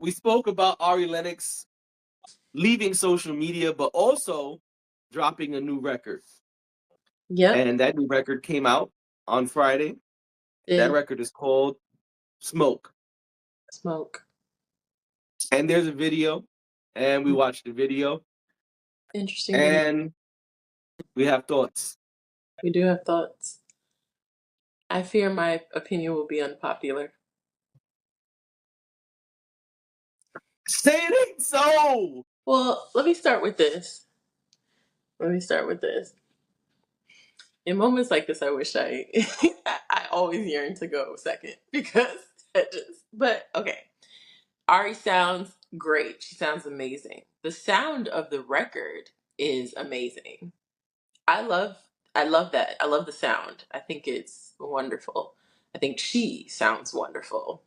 we spoke about Ari Lennox leaving social media, but also dropping a new record. Yep. And that new record came out on Friday. That record is called Smoke. Smoke. And there's a video, and we watched the video. Interesting video. And we have thoughts. We do have thoughts. I fear my opinion will be unpopular. Say it ain't so! Well, let me start with this. In moments like this, I wish I always yearn to go second because but okay. Ari sounds great. She sounds amazing. The sound of the record is amazing. I love that. I love the sound. I think it's wonderful. I think she sounds wonderful.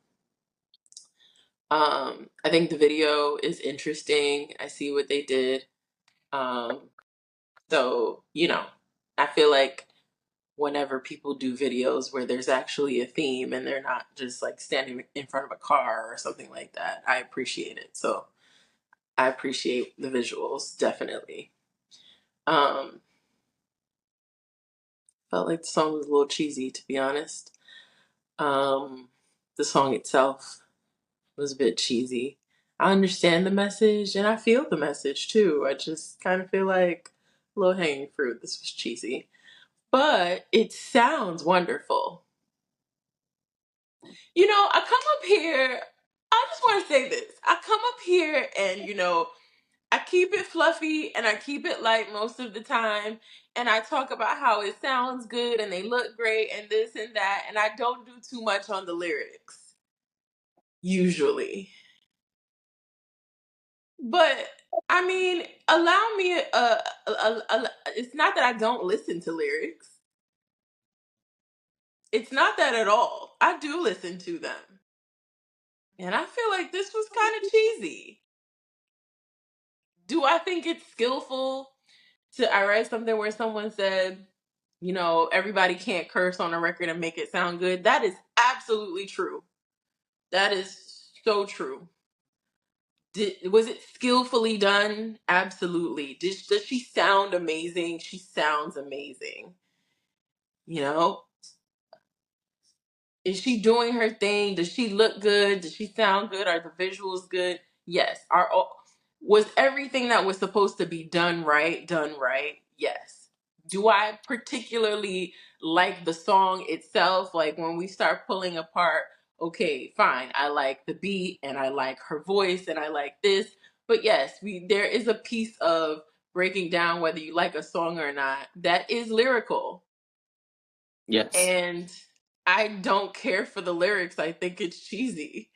I think the video is interesting. I see what they did. So, I feel like whenever people do videos where there's actually a theme and they're not just like standing in front of a car or something like that, I appreciate it. So I appreciate the visuals, definitely. Felt like the song was a little cheesy, to be honest. The song itself was a bit cheesy. I understand the message and I feel the message too. I just kind of feel like low hanging fruit. This was cheesy, but it sounds wonderful. I come up here. I just want to say this. I come up here and, I keep it fluffy and I keep it light most of the time. And I talk about how it sounds good and they look great and this and that. And I don't do too much on the lyrics, usually. But I mean, allow me it's not that I don't listen to lyrics. It's not that at all. I do listen to them. And I feel like this was kind of cheesy. Do I think it's skillful? I read something where someone said, everybody can't curse on a record and make it sound good. That is absolutely true. That is so true. Was it skillfully done? Absolutely. Does she sound amazing? She sounds amazing. Is she doing her thing? Does she look good? Does she sound good? Are the visuals good? Yes. Was everything that was supposed to be done right? Yes. Do I particularly like the song itself? Like when we start pulling apart, okay, fine. I like the beat and I like her voice and I like this. But yes, there is a piece of breaking down whether you like a song or not that is lyrical. Yes. And I don't care for the lyrics. I think it's cheesy.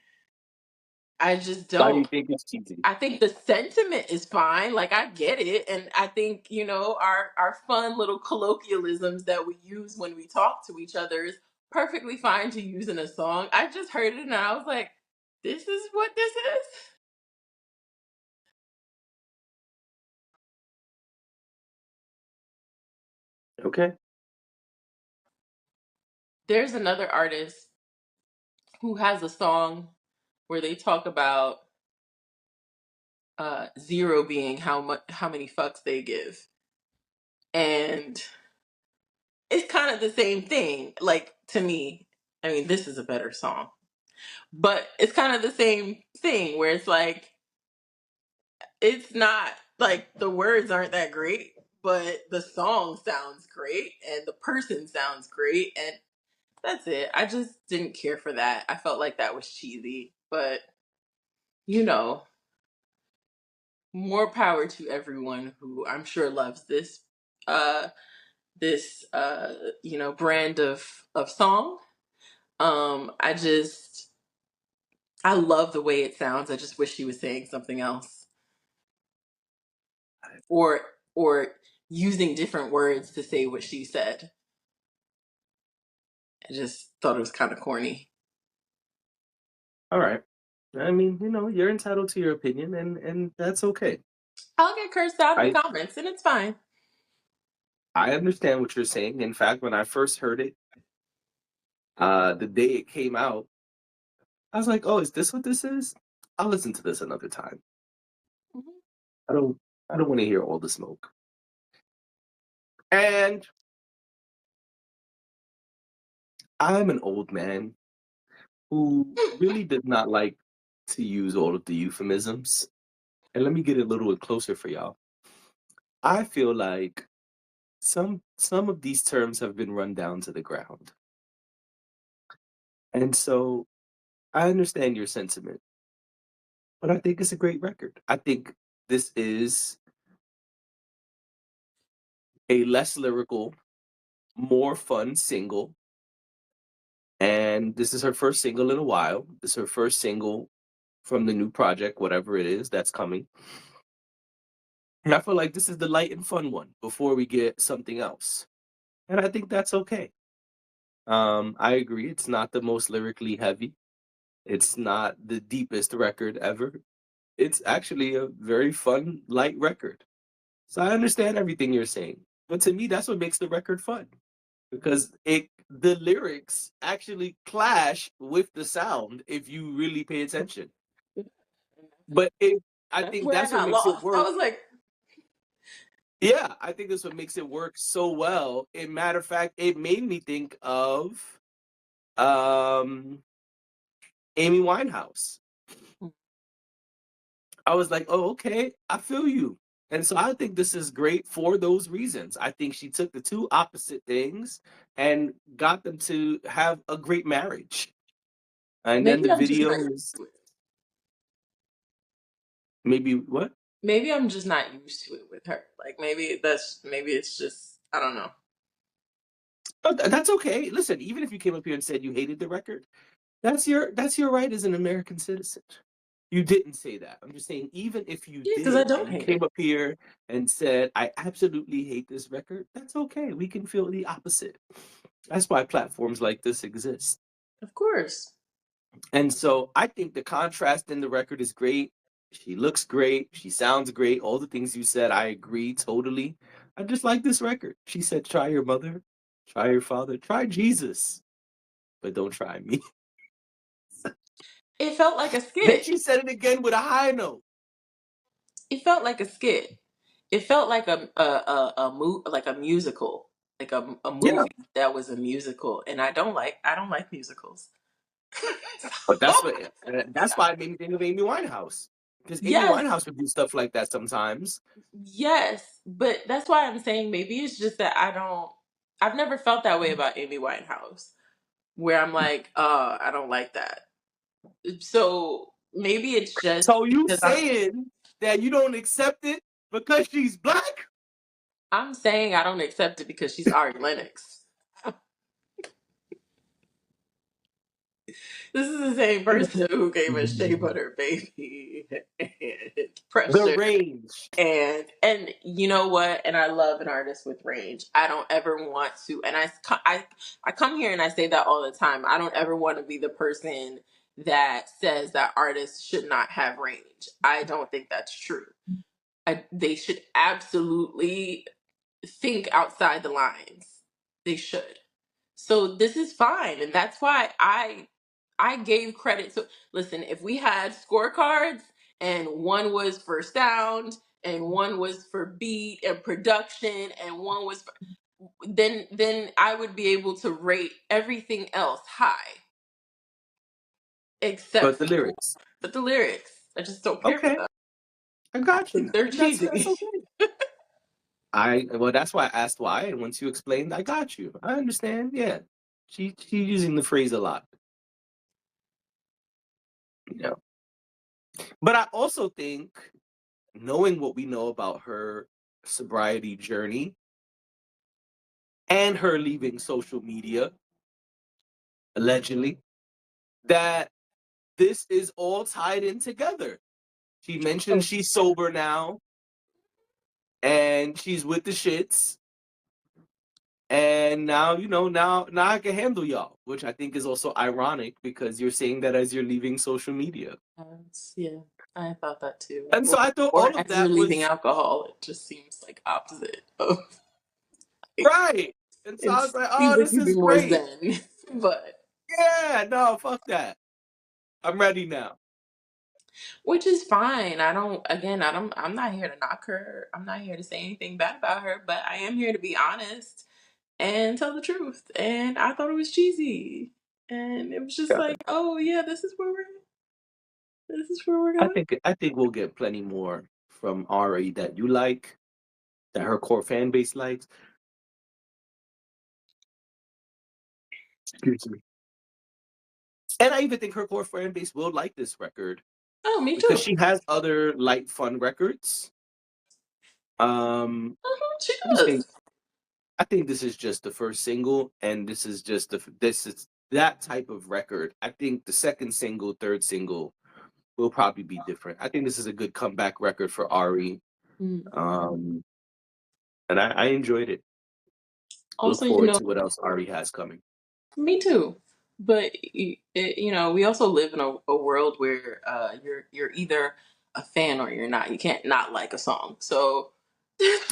I just Why do you don't. think it's cheesy? I think the sentiment is fine. Like I get it. And I think, our fun little colloquialisms that we use when we talk to each other is perfectly fine to use in a song. I just heard it and I was like, this is what this is? Okay. There's another artist who has a song where they talk about zero being how many fucks they give. And it's kind of the same thing. Like to me, I mean, this is a better song, but it's kind of the same thing where it's like, it's not like the words aren't that great, but the song sounds great and the person sounds great. And that's it. I just didn't care for that. I felt like that was cheesy, but more power to everyone who I'm sure loves uh, this brand of song. I love the way it sounds. I just wish she was saying something else. Or using different words to say what she said. I just thought it was kind of corny. All right. I mean, you're entitled to your opinion, and that's okay. I'll get cursed out in I the comments and it's fine. I understand what you're saying. In fact, when I first heard it, the day it came out, I was like, "Oh, is this what this is?" I'll listen to this another time. Mhm. I don't I don't want to hear all the smoke. And I'm an old man who really does not like to use all of the euphemisms. And let me get a little bit closer for y'all. I feel like some of these terms have been run down to the ground. And so I understand your sentiment, but I think it's a great record. I think this is a less lyrical, more fun single. And this is her first single in a while. This is her first single from the new project, whatever it is that's coming. And I feel like this is the light and fun one before we get something else. And I think that's okay. I agree. It's not the most lyrically heavy. It's not the deepest record ever. It's actually a very fun, light record. So I understand everything you're saying. But to me, that's what makes the record fun. Because the lyrics actually clash with the sound if you really pay attention. But I That's think where I that's what got makes it lost. I work. was like, Yeah, I think that's what makes it work so well. In matter of fact, it made me think of um Amy Winehouse. I was like, oh, okay, I feel you. And so I think this is great for those reasons. I think she took the two opposite things and got them to have a great marriage. And then maybe the I'm just not video used is to it. maybe what? Maybe I'm just not used to it with her. Like maybe it's just I don't know. Oh, that's okay. Listen, even if you came up here and said you hated the record, that's your right as an American citizen. You didn't say that. I'm just saying, even if you Yeah, because I did don't and you hate came it. up here and said, I absolutely hate this record, that's okay. We can feel the opposite. That's why platforms like this exist. Of course. And so I think the contrast in the record is great. She looks great. She sounds great. All the things you said, I agree totally. I just like this record. She said, try your mother, try your father, try Jesus, but don't try me. It felt like a Then skit. she said it again with a high note. It felt like a skit. It felt like like a musical, like a Yeah, movie that was a musical, and I don't like musicals. but that's why it made me think of Amy Winehouse. Because Amy Yes, Winehouse would do stuff like that sometimes. yes, but that's why I'm saying maybe it's just that I've never felt that way about Amy Winehouse, where I'm like, I don't like that. So maybe it's just So you because saying that you don't accept it because she's black? I'm saying I don't accept it because she's Ari Lennox. This is the same person who gave us Shea Butter Baby and The Pressure. range. And you know what? And I love an artist with range. I don't ever want to, and I come here and I say that all the time. I don't ever want to be the person that says that artists should not have range. I don't think that's true. They should absolutely think outside the lines. They should. So this is fine, and that's why I gave credit to listen, if we had scorecards and one was for sound and one was for beat and production and one was for, then I would be able to rate everything else high But except the for lyrics. but the lyrics. I just don't care for Okay, them. I I got think you. they're That's cheesy. okay. That's why I asked why, and once you explained, I got you. I understand. Yeah, she's using the phrase a lot, you know. But I also think, knowing what we know about her sobriety journey and her leaving social media allegedly, that this is all tied in together. She mentioned she's sober now and she's with the shits. And now, now I can handle y'all, which I think is also ironic because you're saying that as you're leaving social media. Yeah, I thought that too. And so I thought Or all of as you're that leaving was alcohol, it just seems like opposite of like, right. And so it I was like, seems oh, like this you'd be is more great. zen. But Yeah, no, fuck that. I'm ready now. which is fine. I'm not here to knock her. I'm not here to say anything bad about her, but I am here to be honest and tell the truth. And I thought it was cheesy. And it was just Got like, it. oh yeah, this is where we're going. I think we'll get plenty more from Ari that you like, that her core fan base likes. Excuse me. And I even think her core fan base will like this record Oh, me because too. she has other light, fun records. Um, She I just think does. I think this is just the first single, and this is just this is that type of record. I think the second single, third single will probably be different. I think this is a good comeback record for Ari, Mm. um, and I enjoyed it. Look Also, forward to what else Ari has coming. me too. But we also live in a world where you're either a fan or you're not. You can't not like a song. So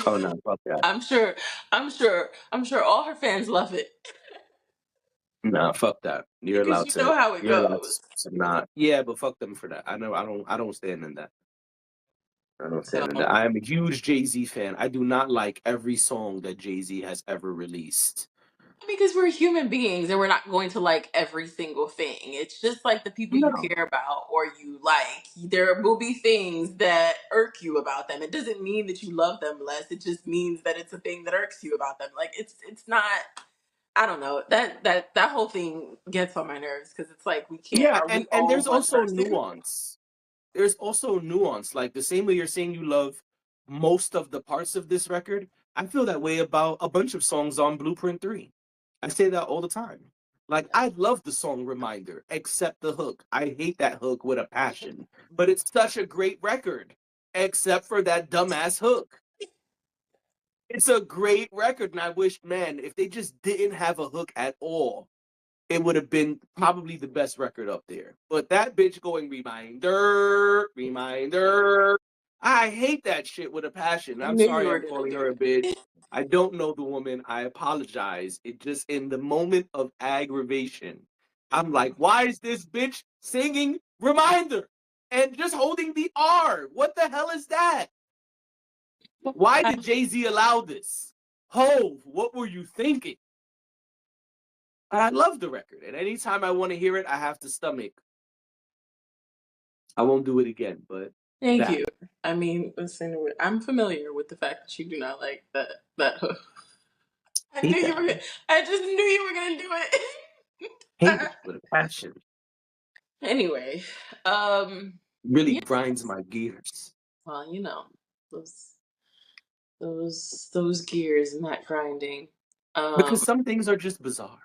Oh no, fuck that. I'm sure, I'm sure all her fans love it Nah, fuck that. because you know how it You're allowed goes. to not. Yeah, but fuck them for that. I don't stand in that. I don't So stand in that. I am a huge Jay-Z fan. I do not like every song that Jay-Z has ever released. because we're human beings and we're not going to like every single thing. It's just like the people you No. care about or you like. There will be things that irk you about them. It doesn't mean that you love them less. It just means that it's a thing that irks you about them. Like it's not. I don't know, that whole thing gets on my nerves because it's like we can't. Yeah, Are we and all there's one also person? nuance. There's also nuance. Like the same way you're saying you love most of the parts of this record, I feel that way about a bunch of songs on Blueprint 3. I say that all the time. Like I love the song Reminder, except the hook. I hate that hook with a passion. But it's such a great record, except for that dumbass hook. It's a great record, and I wish, man, if they just didn't have a hook at all, it would have been probably the best record up there. But that bitch going reminder, reminder. I hate that shit with a passion. I I'm knew you sorry were I'm gonna calling do her a bitch. it. I don't know the woman. I apologize. It just in the moment of aggravation, I'm like, why is this bitch singing reminder and just holding the R? What the hell is that? Why I, did Jay-Z allow this? Hove, what were you thinking? I love the record, and anytime I want to hear it, I have to stomach. I won't do it again, but Thank that you. I mean, listen, I'm familiar with the fact that you do not like that hook. I knew hate you that were. Gonna, I just knew you were gonna do hate it. it with a passion. Anyway, Really yeah. grinds my gears Well, those those gears and that grinding. Um, because some things are just bizarre.